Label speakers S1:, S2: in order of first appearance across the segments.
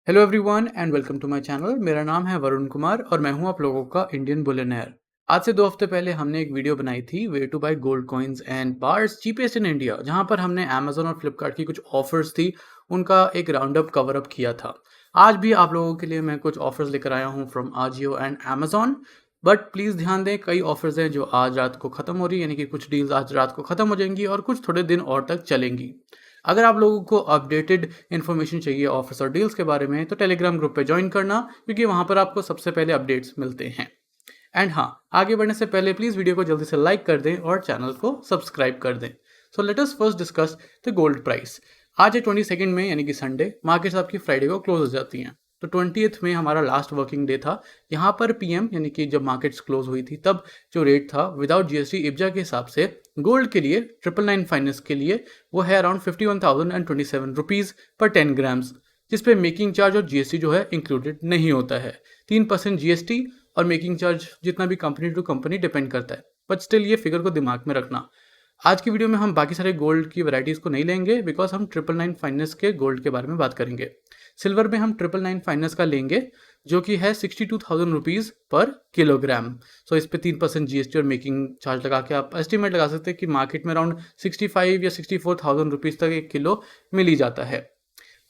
S1: Hello everyone and welcome to my channel. मेरा नाम है वरुण कुमार और मैं हूं आप लोगों का इंडियन बुलियनेयर। आज से 2 हफ्ते पहले हमने एक वीडियो बनाई थी way to buy gold coins and bars cheapest in India, जहां पर हमने अमेजोन और फ्लिपकार्ट की कुछ ऑफर्स थी उनका एक राउंड अप कवर अप किया था। आज भी आप लोगों के लिए मैं कुछ ऑफर्स लेकर आया हूं from Ajio and Amazon. But please ध्यान दें, कई ऑफर्स हैं जो आज रात को ख़त्म हो रही है, यानी कि कुछ डील्स आज रात को ख़त्म हो जाएंगी और कुछ थोड़े दिन और तक चलेंगी। अगर आप लोगों को अपडेटेड इन्फॉर्मेशन चाहिए ऑफर्स और डील्स के बारे में तो टेलीग्राम ग्रुप पे ज्वाइन करना, क्योंकि वहां पर आपको सबसे पहले अपडेट्स मिलते हैं। एंड हाँ, आगे बढ़ने से पहले प्लीज़ वीडियो को जल्दी से लाइक कर दें और चैनल को सब्सक्राइब कर दें। So let us first discuss the gold price. आज है 22 में, यानी कि संडे। मार्केट्स आपकी फ्राइडे को क्लोज हो जाती हैं, तो 20th में हमारा लास्ट वर्किंग डे था। यहाँ पर पीएम यानी कि जब मार्केट्स क्लोज हुई थी तब जो रेट था विदाउट जीएसटी इब्जा के हिसाब से गोल्ड के लिए 999 फाइनेंस के लिए वो है अराउंड 51,027 रुपीज़ पर 10 ग्राम्स, जिसपे मेकिंग चार्ज और जीएसटी जो है इंक्लूडेड नहीं होता है। 3% जीएसटी और मेकिंग चार्ज जितना भी कंपनी टू कंपनी डिपेंड करता है, बट स्टिल ये फिगर को दिमाग में रखना। आज की वीडियो में हम बाकी सारे गोल्ड की वैरायटीज़ को नहीं लेंगे, बिकॉज हम 999 फाइनेंस के गोल्ड के बारे में बात करेंगे। सिल्वर में हम 999 फाइनेंस का लेंगे, जो कि है 62,000 रुपीज़ पर किलोग्राम। सो इस पे 3% जीएसटी और मेकिंग चार्ज लगा के आप एस्टिमेट लगा सकते हैं कि मार्केट में अराउंड 65 या 64,000 रुपीज़ तक 1 किलो मिल ही जाता है।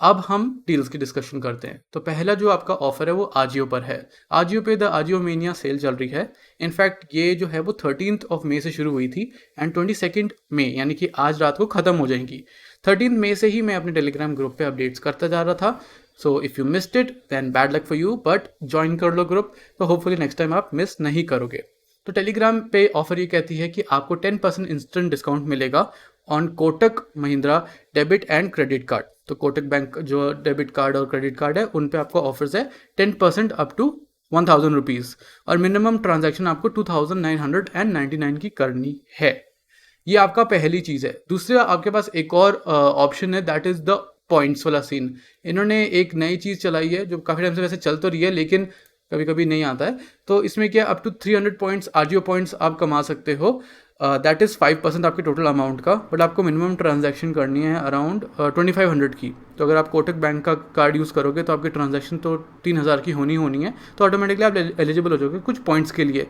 S1: अब हम डील्स की डिस्कशन करते हैं। तो पहला जो आपका ऑफर है वो आजियो पर है। आजियो पे द आजियो मेनिया सेल चल रही है। इनफैक्ट ये जो है वो 13 मई से शुरू हुई थी एंड 22 मई यानी कि आज रात को ख़त्म हो जाएंगी। 13 मई से ही मैं अपने टेलीग्राम ग्रुप पे अपडेट्स करता जा रहा था। So if you missed it then bad luck for you, but join कर लो ग्रुप, तो होपफुली नेक्स्ट टाइम आप मिस नहीं करोगे। तो टेलीग्राम पे ऑफर ये कहती है कि आपको 10% इंस्टेंट डिस्काउंट मिलेगा on Kotak Mahindra debit and credit card. तो कोटक बैंक जो डेबिट कार्ड और क्रेडिट कार्ड है उन पे आपको ऑफर्स है 10% अप टू 1,000 रुपीज़, और मिनिमम ट्रांजैक्शन आपको 2,999 की करनी है। ये आपका पहली चीज़ है। दूसरा, आपके पास एक और ऑप्शन है, दैट इज़ द पॉइंट्स वाला सीन। इन्होंने एक नई चीज़ चलाई है जो काफ़ी टाइम से वैसे चल तो रही है लेकिन कभी कभी नहीं आता है। तो इसमें क्या, up to 300 points AJIO points आप कमा सकते हो। दैट इज़ 5% आपके टोटल अमाउंट का, बट आपको मिनिमम ट्रांजैक्शन करनी है अराउंड 2500 की। तो अगर आप कोटक बैंक का कार्ड यूज़ करोगे तो आपकी ट्रांजैक्शन तो 3,000 की होनी है, तो ऑटोमेटिकली आप एलिजिबल हो जाओगे कुछ पॉइंट्स के लिए।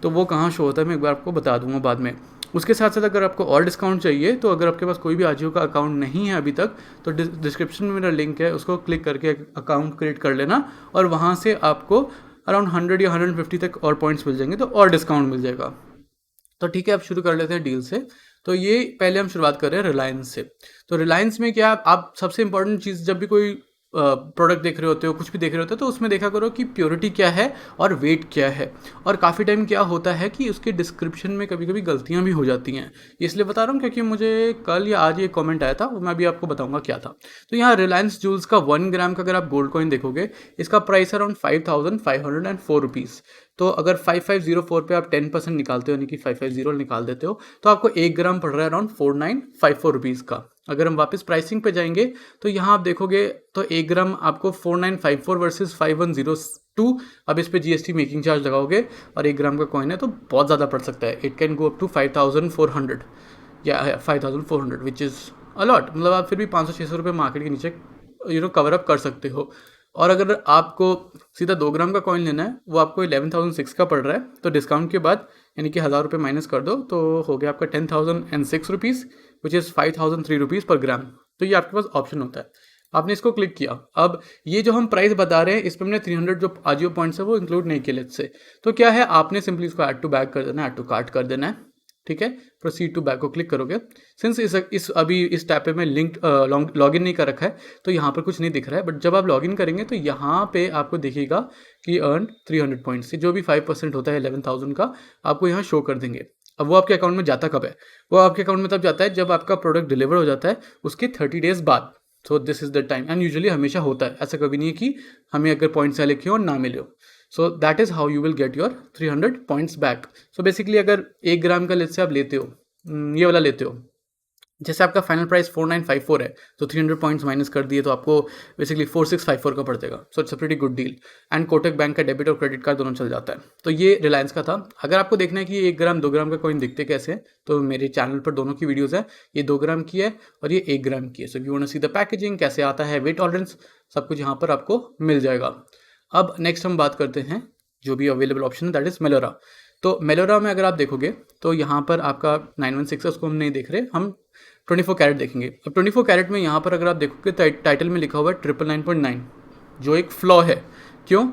S1: तो वो कहाँ शो होता है मैं एक बार आपको बता दूंगा बाद में। उसके साथ साथ अगर आपको और डिस्काउंट चाहिए तो अगर आपके पास कोई भी आजियो का अकाउंट नहीं है अभी तक, तो डिस्क्रिप्शन में मेरा लिंक है, उसको क्लिक करके अकाउंट क्रिएट कर लेना और वहाँ से आपको अराउंड 100 या 150 तक और पॉइंट्स मिल जाएंगे, तो और डिस्काउंट मिल जाएगा। तो ठीक है, अब शुरू कर लेते हैं डील से। तो ये पहले हम शुरुआत कर रहे हैं रिलायंस से। तो रिलायंस में क्या, आप सबसे इंपॉर्टेंट चीज़ जब भी कोई प्रोडक्ट देख रहे होते हो, कुछ भी देख रहे होते हो, तो उसमें देखा करो कि प्योरिटी क्या है और वेट क्या है। और काफ़ी टाइम क्या होता है कि उसके डिस्क्रिप्शन में कभी कभी गलतियाँ भी हो जाती हैं। इसलिए बता रहा हूँ क्योंकि मुझे कल या आज ये कमेंट आया था, मैं अभी आपको बताऊंगा क्या था। तो यहाँ रिलायंस जूल्स का 1 ग्राम का अगर आप गोल्ड कॉइन देखोगे, इसका प्राइस अराउंड 5,504 रुपीज़। तो अगर 5504 पे आप 10% निकालते हो, यानी कि 550 निकाल देते हो, तो आपको 1 ग्राम पड़ रहा है अराउंड 4954 रुपीज़ का। अगर हम वापस प्राइसिंग पे जाएंगे तो यहाँ आप देखोगे तो 1 ग्राम आपको 4954 वर्सेस 5102। अब इस पे जीएसटी मेकिंग चार्ज लगाओगे और 1 ग्राम का कॉइन है तो बहुत ज़्यादा पड़ सकता है। It can go up to 5400 या 5400, विच इज़ अलॉट। मतलब आप फिर भी 500-600 रुपये मार्केट के नीचे कवर अप कर सकते हो। और अगर आपको सीधा 2 ग्राम का कॉइन लेना है, वो आपको 11,006 का पड़ रहा है, तो डिस्काउंट के बाद यानी कि 1,000 रुपये माइनस कर दो तो हो गया आपका 10,006 रुपीज़, विच इज़ 5,003 रुपीज़ पर ग्राम। तो ये आपके पास ऑप्शन होता है, आपने इसको क्लिक किया। अब ये जो हम प्राइस बता रहे हैं इसमें हमने 300 जो आजियो पॉइंट्स है वो इंक्लूड नहीं किए लेट्स से। तो क्या है, आपने सिंपली इसको ऐड टू बैग कर देना है, ऐड टू कार्ट कर देना है। ठीक है, प्रोसीड टू बैक को क्लिक करोगे। सिंस इस टैब पे मैं लिंक लॉगिन नहीं कर रखा है तो यहाँ पर कुछ नहीं दिख रहा है, बट जब आप लॉगिन करेंगे तो यहाँ पे आपको दिखेगा कि अर्न 300 पॉइंट्स से जो भी 5% होता है 11,000 का, आपको यहाँ शो कर देंगे। अब वो आपके अकाउंट में जाता कब है, वो आपके अकाउंट में तब जाता है जब आपका प्रोडक्ट डिलीवर हो जाता है उसके 30 डेज बाद। So this is the time, and usually हमेशा होता है, ऐसा कभी नहीं है कि हमें अगर पॉइंट्स लिखे हो और ना मिले हो। So that is how you will get your 300 points back. So basically अगर 1 ग्राम का लेट से आप लेते हो, ये वाला लेते हो जैसे आपका फाइनल प्राइस 4954 है, तो 300 पॉइंट्स माइनस कर दिए तो आपको बेसिकली 4654 का पड़ जाएगा। So it's a pretty good deal. And Kotak bank का डेबिट और क्रेडिट कार्ड दोनों चल जाता है। तो ये रिलायंस का था। अगर आपको देखना है कि 1 ग्राम 2 ग्राम का कॉइन दिखते कैसे हैं, तो मेरे चैनल पर दोनों की वीडियोज़ है। ये 2 ग्राम की है और ये 1 ग्राम की है। So if you want to see the packaging कैसे आता है, वेट टॉलरेंस, सब कुछ यहाँ पर आपको मिल जाएगा। अब नेक्स्ट हम बात करते हैं जो भी अवेलेबल ऑप्शन है, दैट इज़ मेलोरा। तो मेलोरा में अगर आप देखोगे तो यहाँ पर आपका 916 है, उसको हम नहीं देख रहे, हम 24 कैरेट देखेंगे। अब 24 कैरेट में यहाँ पर अगर आप देखोगे टाइटल में लिखा हुआ है 999.9, जो एक फ्लॉ है। क्यों?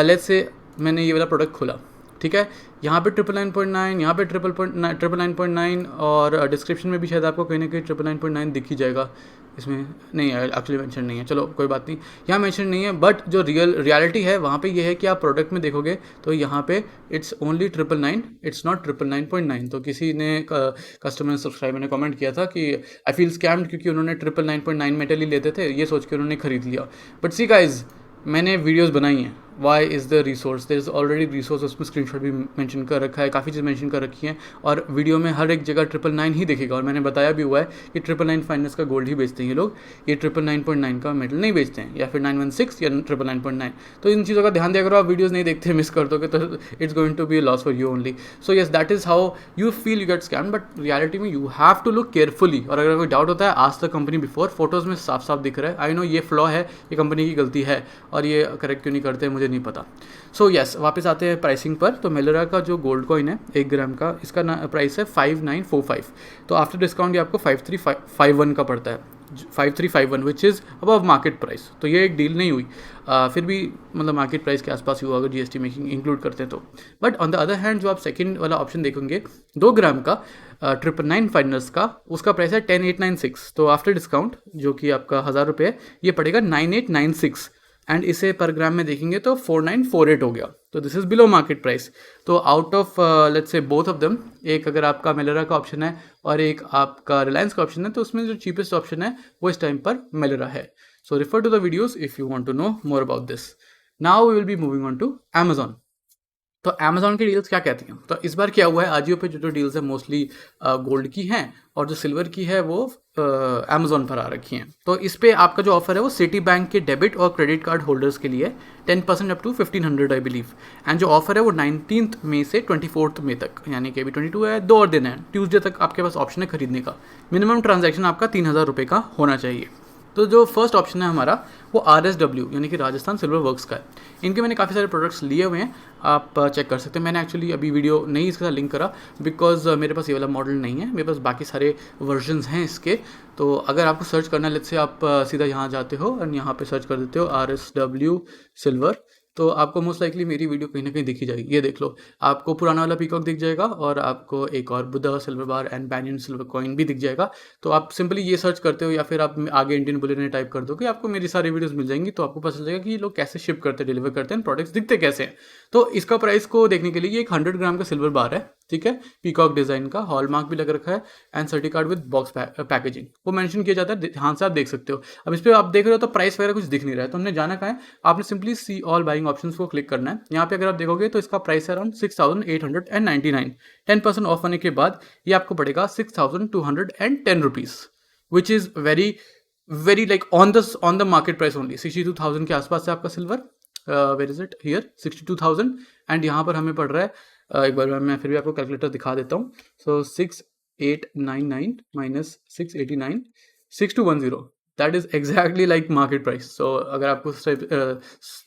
S1: लेट्स से मैंने ये वाला प्रोडक्ट खोला, ठीक है, यहाँ पे 999.9, यहाँ पे 999.9 और डिस्क्रिप्शन में भी शायद आपको कहीं ना कहीं 999.9 दिख ही जाएगा। इसमें नहीं है, एक्चुअली मेंशन नहीं है, चलो कोई बात नहीं, यहाँ मेंशन नहीं है। बट जो रियलिटी है वहाँ पे ये है कि आप प्रोडक्ट में देखोगे तो यहाँ पे इट्स ओनली 999, इट्स नॉट 999.9। तो किसी ने कस्टमर सब्सक्राइबर ने कमेंट किया था कि आई फील स्कैम्ड, क्योंकि उन्होंने 999.9 मेटल ही लेते थे, ये सोच के उन्होंने खरीद लिया। बट सी गाइज, मैंने वीडियोस बनाई हैं, why is the resource, there is already resource, उसमें स्क्रीनशॉट भी मेंशन कर रखा है, काफ़ी चीज़ मेंशन कर रखी हैं, और वीडियो में हर एक जगह 999 ही दिखेगा। और मैंने बताया भी हुआ है कि 999 फाइनेंस का गोल्ड ही बेचते हैं ये लोग, ये 999.9 का मेटल नहीं बेचते हैं, या फिर 916 या 999.9। तो इन चीज़ों का ध्यान दिया करो, आप वीडियोज़ नहीं देखते, मिस कर दोगे तो it's going to be a loss for you only. So yes, that is how you feel you get scam, but reality में you have to look carefully. और अगर कोई डाउट होता है, आज तक कंपनी बिफोर, फोटोज़ में साफ साफ दिख रहा है। आई नो ये फ्लॉ है, ये कंपनी की गलती है, और ये करेक्ट क्यों नहीं करते मुझे नहीं पता। सो यस, वापस आते हैं प्राइसिंग पर। तो मेलोरा का जो गोल्ड कॉइन है 1 ग्राम का, इसका प्राइस है 5945। तो आफ्टर डिस्काउंट ये आपको 5351 का पड़ता है, 5351, which is above market price. तो ये एक डील नहीं हुई, फिर भी मतलब मार्केट प्राइस के आसपास ही हुआ अगर जीएसटी मेकिंग इंक्लूड करते हैं तो। But on the other hand जो आप सेकंड वाला ऑप्शन देखेंगे 2 ग्राम का 999 फाइनर्स का, उसका प्राइस है 10896। तो आफ्टर डिस्काउंट जो कि आपका 1000 रुपये है, ये पड़ेगा 9896। एंड इसे पर ग्राम में देखेंगे तो 4948 हो गया। तो this is below market price. तो out of let's say both of them, एक अगर आपका मेलोरा का ऑप्शन है और एक आपका रिलायंस का ऑप्शन है, तो उसमें जो चीपेस्ट ऑप्शन है वो इस टाइम पर मेलोरा है। So refer to the videos if you want to know more about this. Now we will be moving on to Amazon. तो अमेजॉन की डील्स क्या कहती हैं? तो इस बार क्या हुआ है, आजियो पे जो डील्स है मोस्टली गोल्ड की हैं, और जो सिल्वर की है वो अमेजॉन पर आ रखी हैं। तो इस पे आपका जो ऑफर है वो सिटी बैंक के डेबिट और क्रेडिट कार्ड होल्डर्स के लिए 10% up to 1500 I believe. And जो ऑफर है वो 19 मई से 24 मई तक, यानी कि अभी 22 है, 2 और दिन है, ट्यूसडे तक आपके पास ऑप्शन है खरीदने का। मिनिमम ट्रांजैक्शन आपका 3000 रुपये का होना चाहिए। तो जो फर्स्ट ऑप्शन है हमारा वो RSW यानी कि राजस्थान सिल्वर वर्क्स का है। इनके मैंने काफ़ी सारे प्रोडक्ट्स लिए हुए हैं, आप चेक कर सकते हैं। मैंने एक्चुअली अभी वीडियो नहीं इसके साथ लिंक करा, बिकॉज मेरे पास ये वाला मॉडल नहीं है, मेरे पास बाकी सारे वर्जन्स हैं इसके। तो अगर आपको सर्च करना है, लेट्स से आप सीधा यहाँ जाते हो और यहाँ पे सर्च कर देते हो RSW सिल्वर, तो आपको मोस्ट लाइकली मेरी वीडियो कहीं ना कहीं दिखी जाएगी। ये देख लो, आपको पुराना वाला पीकॉक दिख जाएगा और आपको एक और Buddha silver bar and banyan silver coin भी दिख जाएगा। तो आप सिंपली ये सर्च करते हो या फिर आप आगे इंडियन बुलियन टाइप कर दो कि आपको मेरी सारी वीडियोस मिल जाएंगी। तो आपको पता चल जाएगा कि ये लोग कैसे शिप करते हैं, डिलीवर करते हैं, प्रोडक्ट्स दिखते कैसे हैं। तो इसका प्राइस को देखने के लिए ये एक 100 ग्राम का सिल्वर बार है, ठीक है, पीकॉक डिजाइन का, हॉलमार्क भी लग रखा है and certificate with box packaging वो मेंशन किया जाता है, ध्यान से आप देख सकते हो। अब इस पर आप देख रहे हो तो प्राइस वगैरह कुछ दिख नहीं रहा है, तो हमने जाना कहाँ है, आपने simply see all buying options को क्लिक करना है। यहाँ पे अगर आप देखोगे तो इसका प्राइस है अराउंड 6899। 10% ऑफ होने के बाद ये आपको पड़ेगा 6210 rupees, which is very very like on the market price only. 62,000 के आसपास है आपका silver, where is it here 62,000, and यहाँ पर हमें पड़ रहा है एक बार मैं फिर भी आपको कैलकुलेटर दिखा देता हूँ। So 6899 minus 689, 6210, that is exactly like market price. So अगर आपको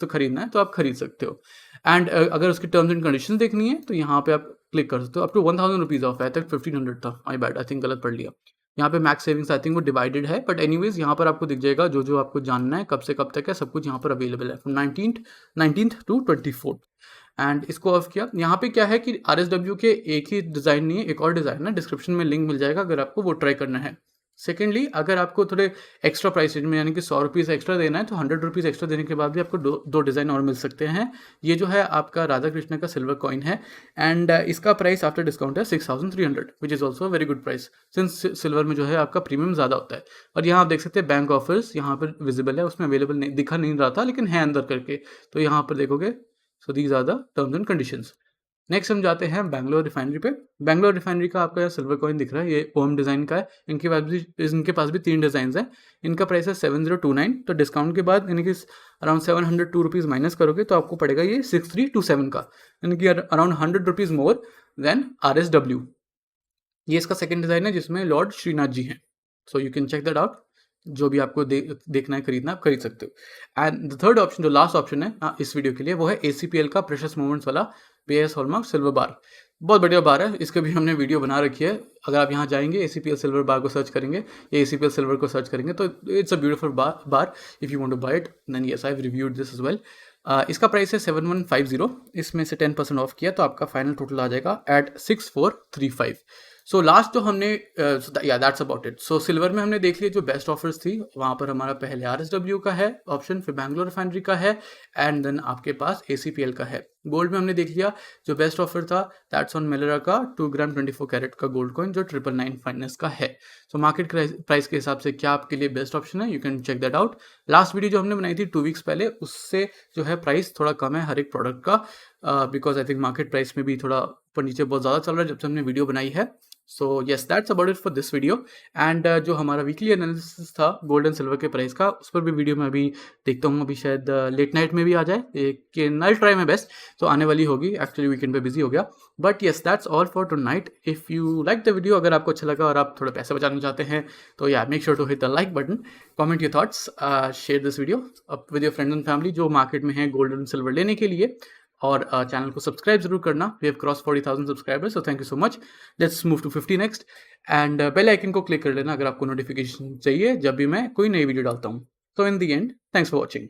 S1: तो खरीदना है तो आप खरीद सकते हो। एंड अगर उसकी टर्म्स एंड कंडीशन देखनी है तो यहाँ पे आप क्लिक कर सकते हो, अप टू 1000 रुपीज़ ऑफ है, तक 1500 था, माई बैड, आई थिंक गलत पढ़ लिया। यहाँ पे मैक्स सेविंग्स आई थिंक वो डिवाइडेड है, बट एनीवेज यहाँ पर आपको दिख जाएगा जो जो आपको जानना है, कब से कब तक है, सब कुछ यहाँ पर अवेलेबल है, from 19th to 24th। And इसको ऑफ किया। यहाँ पे क्या है कि RSW के एक ही डिज़ाइन नहीं है, एक और डिज़ाइन है, डिस्क्रिप्शन में लिंक मिल जाएगा अगर आपको वो ट्राई करना है। सेकेंडली, अगर आपको थोड़े एक्स्ट्रा प्राइस में यानी कि 100 रुपीज़ एक्स्ट्रा देना है तो 100 रुपीज़ एक्स्ट्रा देने के बाद भी आपको दो डिज़ाइन और मिल सकते हैं। ये जो है आपका राधा कृष्ण का सिल्वर कॉइन है, एंड इसका प्राइस आफ्टर डिस्काउंट है 6300, which is also very good price, since silver में जो है आपका प्रीमियम ज़्यादा होता है। और यहाँ आप देख सकते हैं बैंक ऑफर्स यहाँ पर विजिबल है, उसमें अवेलेबल नहीं दिखा नहीं रहा था लेकिन है अंदर करके, तो यहाँ पर देखोगे। So these are the terms and conditions. Next हम जाते हैं बैंगलोर रिफाइनरी पे। बैंगलोर रिफाइनरी का आपका सिल्वर कॉइन दिख रहा है, ये ओम डिज़ाइन का है। इनके पास भी 3 डिज़ाइंस हैं। इनका प्राइस है 7029, तो डिस्काउंट के बाद यानी कि अराउंड 702 रुपीज़ माइनस करोगे तो आपको पड़ेगा ये 6327 का, यानी कि around 100 rupees more than RSW। ये इसका सेकंड डिज़ाइन है जिसमें लॉर्ड श्रीनाथ जी हैं। So you can check that out. जो भी आपको देखना है, खरीदना, आप खरीद सकते हो। एंड द थर्ड ऑप्शन, जो लास्ट ऑप्शन है इस वीडियो के लिए, वो है ACPL का प्रेशियस मोमेंट्स वाला BIS हॉलमार्क सिल्वर बार। बहुत बढ़िया बार है, इसके भी हमने वीडियो बना रखी है। अगर आप यहाँ जाएंगे, ACPL सिल्वर बार को सर्च करेंगे या ACPL सिल्वर को सर्च करेंगे तो it's a beautiful bar. If you want to buy it then yes, I have reviewed this as well. इसका प्राइस है 7150। इसमें से 10% ऑफ किया तो आपका फाइनल टोटल आ जाएगा एट 6435। सो लास्ट जो हमने या that's about it. So silver में हमने देख लिया जो बेस्ट ऑफर्स थी, वहाँ पर हमारा पहले RSW का है ऑप्शन, फिर बैंगलोर रिफाइनरी का है, एंड देन आपके पास ACPL का है। गोल्ड में हमने देख लिया जो बेस्ट ऑफर था, दैट्स ऑन मिलरा का 2 ग्राम 24 कैरेट का गोल्ड कॉइन जो 999 फाइनेंस का है। सो मार्केट प्राइस के हिसाब से क्या आपके लिए बेस्ट ऑप्शन है, you can check that out. Last video जो हमने बनाई थी 2 वीक्स पहले, उससे जो है प्राइस थोड़ा कम है हर एक प्रोडक्ट का, because I think market price में भी थोड़ा ऊपर नीचे बहुत ज़्यादा चल रहा है जब से हमने वीडियो बनाई है। So yes, that's about it for this video. And जो हमारा वीकली एनालिसिस था गोल्ड एंड सिल्वर के प्राइस का, उस पर भी वीडियो मैं अभी देखता हूँ, अभी शायद लेट नाइट में भी आ जाए, कि नाइट ट्राई में बेस्ट तो आने वाली होगी। एक्चुअली वीकेंड पे बिजी हो गया, but yes that's all for tonight. If you like the video, अगर आपको अच्छा लगा और आप थोड़े पैसे बचाना चाहते हैं तो या make sure to hit the like button, comment your thoughts, share this video with your friends and family जो मार्केट में है गोल्ड एंड सिल्वर लेने के लिए, और चैनल को सब्सक्राइब जरूर करना। We have cross 40,000 subscribers, so thank you so much. Let's move to 50 next. And bell icon को क्लिक कर लेना अगर आपको नोटिफिकेशन चाहिए जब भी मैं कोई नई वीडियो डालता हूँ। तो इन दी एंड, थैंक्स फॉर वॉचिंग।